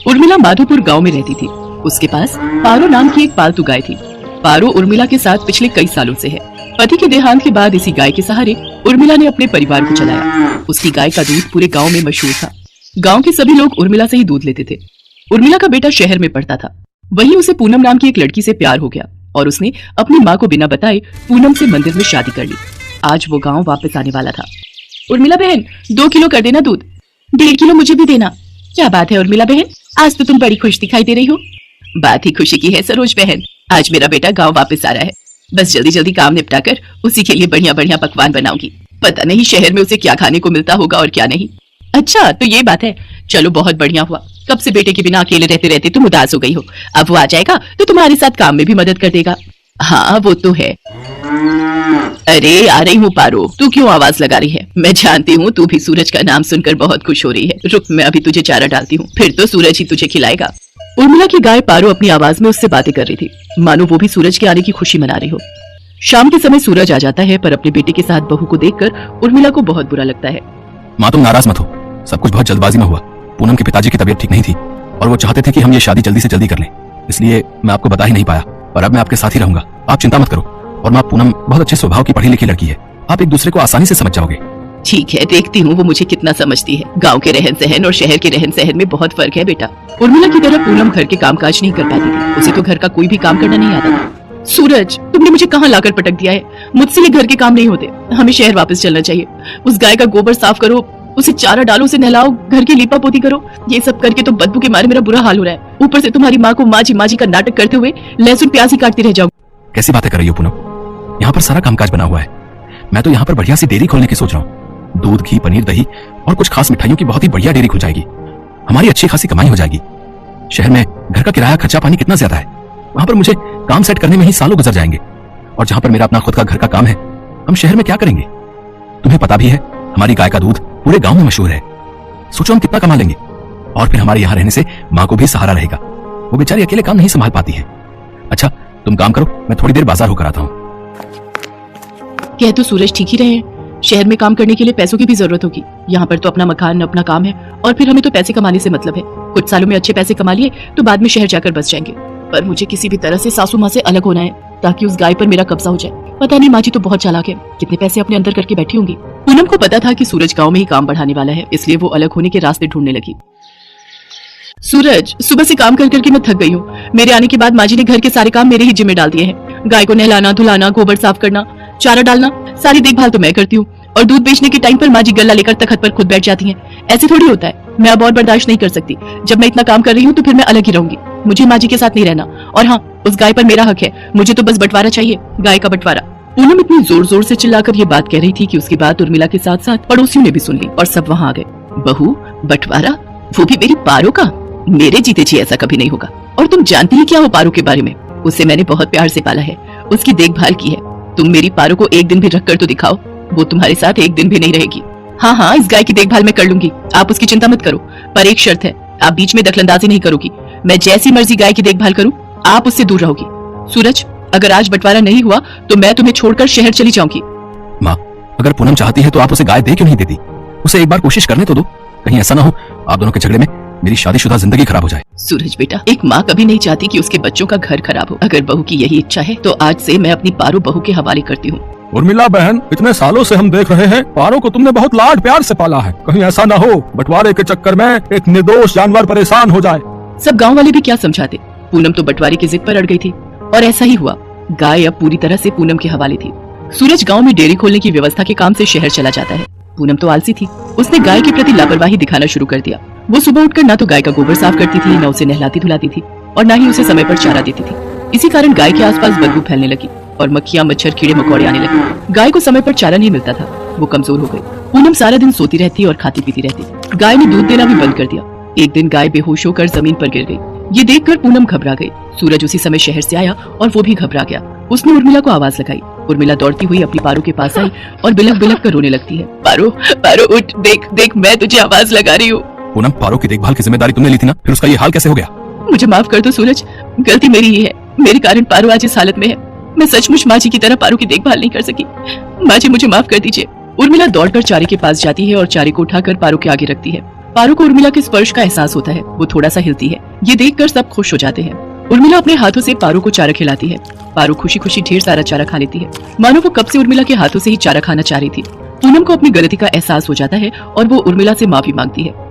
उर्मिला माधोपुर गांव में रहती थी। उसके पास पारो नाम की एक पालतू गाय थी। पारो उर्मिला के साथ पिछले कई सालों से है। पति के देहांत के बाद इसी गाय के सहारे उर्मिला ने अपने परिवार को चलाया। उसकी गाय का दूध पूरे गांव में मशहूर था। गांव के सभी लोग उर्मिला से ही दूध लेते थे। उर्मिला का बेटा शहर में पढ़ता था। वहीं उसे पूनम नाम की एक लड़की से प्यार हो गया और उसने अपनी माँ को बिना बताए पूनम से मंदिर में शादी कर ली। आज वो गाँव वापस आने वाला था। उर्मिला बहन 2 किलो कर देना दूध। 1.5 किलो मुझे भी देना। क्या बात है उर्मिला बहन, आज तो तुम बड़ी खुश दिखाई दे रही हो। बात ही खुशी की है सरोज बहन, आज मेरा बेटा गांव वापस आ रहा है। बस जल्दी जल्दी काम निपटा कर उसी के लिए बढ़िया बढ़िया पकवान बनाऊंगी। पता नहीं शहर में उसे क्या खाने को मिलता होगा और क्या नहीं। अच्छा तो ये बात है, चलो बहुत बढ़िया हुआ। कब से बेटे के बिना अकेले रहते रहते तुम उदास हो गई हो। अब वो आ जाएगा तो तुम्हारे साथ काम में भी मदद कर देगा। हाँ वो तो है। अरे आ रही हूँ पारो, तू क्यों आवाज लगा रही है? मैं जानती हूँ तू भी सूरज का नाम सुनकर बहुत खुश हो रही है। रुक मैं अभी तुझे चारा डालती हूँ, फिर तो सूरज ही तुझे खिलाएगा। उर्मिला की गाय पारो अपनी आवाज में उससे बातें कर रही थी, मानो वो भी सूरज के आने की खुशी मना रही हो। शाम के समय सूरज आ जाता है, पर अपने बेटे के साथ बहू को देखकर उर्मिला को बहुत बुरा लगता है। माँ तुम नाराज मत हो, सब कुछ बहुत जल्दबाजी में हुआ। पूनम के पिताजी की तबीयत ठीक नहीं थी और वो चाहते थे कि हम ये शादी जल्दी से जल्दी कर लें, इसलिए मैं आपको बता ही नहीं पाया। और अब मैं आपके साथ ही रहूंगा, आप चिंता मत करो। और माँ पूनम बहुत अच्छे स्वभाव की पढ़ी लिखी लड़की है, आप एक दूसरे को आसानी से समझ जाओगे। ठीक है, देखती हूँ वो मुझे कितना समझती है। गांव के रहन सहन और शहर के रहन सहन में बहुत फर्क है बेटा। उर्मिला की तरह पूनम घर के कामकाज नहीं कर पाती थी। उसे तो घर का कोई भी काम करना नहीं आता था। सूरज तुमने मुझे कहाँ लाकर पटक दिया है? मुझसे ये घर के काम नहीं होते। हमें शहर वापस चलना चाहिए। उस गाय का गोबर साफ करो, उसे चारा डालो, उसे नहलाओ, घर की लीपा पोती करो। ये सब करके तो बदबू के मारे मेरा बुरा हाल हो रहा है। ऊपर से तुम्हारी माँ को माजी का नाटक करते हुए लहसुन प्याज ही काटती रह जाओ। कैसी बातें कर रही हो पूनम? यहाँ पर सारा कामकाज बना हुआ है। मैं तो यहाँ पर बढ़िया सी डेयरी खोलने की सोच रहा हूँ। दूध घी पनीर दही और कुछ खास मिठाइयों की बहुत ही बढ़िया डेयरी खुल जाएगी। हमारी अच्छी खासी कमाई हो जाएगी। शहर में घर का किराया खर्चा पानी कितना ज्यादा है, वहां पर मुझे काम सेट करने में ही सालों गुजर जाएंगे। और जहां पर मेरा अपना खुद का घर का काम है, हम शहर में क्या करेंगे? तुम्हें पता भी है हमारी गाय का दूध पूरे गांव में मशहूर है। सोचो हम कितना कमा लेंगे। और फिर हमारे यहाँ रहने से माँ को भी सहारा रहेगा। वो बेचारी अकेले काम नहीं संभाल पाती है। अच्छा तुम काम करो, मैं थोड़ी देर बाजार होकर आता हूँ। कह तो सूरज ठीक ही रहे। शहर में काम करने के लिए पैसों की भी जरूरत होगी। यहाँ पर तो अपना मकान अपना काम है और फिर हमें तो पैसे कमाने से मतलब है। कुछ सालों में अच्छे पैसे कमा लिए तो बाद में शहर जाकर बस जाएंगे। पर मुझे किसी भी तरह से सासू माँ से अलग होना है ताकि उस गाय पर मेरा कब्जा हो जाए। पता नहीं माँ जी तो बहुत चालाक है, कितने पैसे अपने अंदर करके बैठी होंगी। पूनम को पता था कि सूरज गाँव में ही काम बढ़ाने वाला है, इसलिए वो अलग होने के रास्ते ढूंढने लगी। सूरज सुबह से काम कर करके मैं थक गई हूँ। मेरे आने के बाद माँ जी ने घर के सारे काम मेरे ही जिम्मे डाल दिए हैं। गाय को नहलाना धुलाना, गोबर साफ करना, चारा डालना, सारी देखभाल तो मैं करती हूँ। और दूध बेचने के टाइम पर माँ जी गल्ला लेकर तखत पर खुद बैठ जाती हैं। ऐसे थोड़ी होता है। मैं अब और बर्दाश्त नहीं कर सकती। जब मैं इतना काम कर रही हूँ तो फिर मैं अलग ही रहूंगी। मुझे माँ जी के साथ नहीं रहना। और हाँ, उस गाय पर मेरा हक है। मुझे तो बस बंटवारा चाहिए, गाय का बंटवारा। पूनम इतनी जोर जोर से चिल्लाकर ये बात कह रही थी कि उसकी बात उर्मिला के साथ साथ पड़ोसियों ने भी सुन ली और सब वहाँ आ गए। बहू बंटवारा, वो भी मेरी पारो का? मेरे जीते जी ऐसा कभी नहीं होगा। और तुम जानती ही क्या हो पारो के बारे में? उसे मैंने बहुत प्यार से पाला है, उसकी देखभाल की है। तुम मेरी पारो को एक दिन भी रख कर तो दिखाओ, वो तुम्हारे साथ एक दिन भी नहीं रहेगी। हाँ, इस गाय की देखभाल मैं कर लूंगी, आप उसकी चिंता मत करो। पर एक शर्त है, आप बीच में दखलंदाजी नहीं करोगी। मैं जैसी मर्जी गाय की देखभाल करूँ, आप उससे दूर रहोगी। सूरज अगर आज बंटवारा नहीं हुआ तो मैं तुम्हें छोड़कर शहर चली जाऊंगी। माँ अगर पूनम चाहती है तो आप उसे गाय दे क्यों नहीं देती? उसे एक बार कोशिश करने तो दो। कहीं ऐसा ना हो आप दोनों के झगड़े में मेरी शादीशुदा जिंदगी खराब हो जाए। सूरज बेटा, एक माँ कभी नहीं चाहती कि उसके बच्चों का घर खराब हो। अगर बहू की यही इच्छा है तो आज से मैं अपनी पारो बहू के हवाले करती हूँ। उर्मिला बहन, इतने सालों से हम देख रहे हैं पारो को तुमने बहुत लाड प्यार से पाला है। कहीं ऐसा ना हो बंटवारे के चक्कर में एक निर्दोष जानवर परेशान हो जाए। सब गाँव वाले भी क्या समझाते। पूनम तो बंटवारे की जिद पर अड़ गई थी और ऐसा ही हुआ। गाय अब पूरी तरह से पूनम के हवाले थी। सूरज गाँव में डेयरी खोलने की व्यवस्था के काम से शहर चला जाता है। पूनम तो आलसी थी, उसने गाय के प्रति लापरवाही दिखाना शुरू कर दिया। वो सुबह उठकर ना तो गाय का गोबर साफ करती थी, न उसे नहलाती धुलाती थी और न ही उसे समय पर चारा देती थी। इसी कारण गाय के आसपास बदबू फैलने लगी और मक्खियां मच्छर कीड़े मकोड़े आने लगे। गाय को समय पर चारा नहीं मिलता था, वो कमजोर हो गई। पूनम सारा दिन सोती रहती और खाती पीती रहती। गाय ने दूध देना भी बंद कर दिया। एक दिन गाय बेहोश होकर जमीन पर गिर गई। ये देखकर पूनम घबरा गई। सूरज उसी समय शहर से आया और वो भी घबरा गया। उसने उर्मिला को आवाज लगाई। उर्मिला दौड़ती हुई अपनी पारो के पास आई और बिलख बिलख कर रोने लगती है। पारो पारो उठ, देख देख मैं तुझे आवाज लगा रही हूँ। पूनम पारो की देखभाल की जिम्मेदारी तुमने ली थी ना, फिर उसका ये हाल कैसे हो गया? मुझे माफ कर दो सूरज, गलती मेरी ही है। मेरे कारण पारो आज इस हालत में है। मैं सचमुच माँ जी की तरह पारो की देखभाल नहीं कर सकी। माँ जी मुझे माफ कर दीजिए। उर्मिला दौड़कर चारे के पास जाती है और चारे को उठाकर पारो के आगे रखती है। पारो को उर्मिला के स्पर्श का एहसास होता है। वो थोड़ा सा हिलती है। ये देखकर सब खुश हो जाते हैं। उर्मिला अपने हाथों से पारो को चारा खिलाती है। पारो खुशी खुशी ढेर सारा चारा खा लेती है, मानो वो कब से उर्मिला के हाथों से ही चारा खाना चाह रही थी। पूनम को अपनी गलती का एहसास हो जाता है और वो उर्मिला से माफी मांगती है।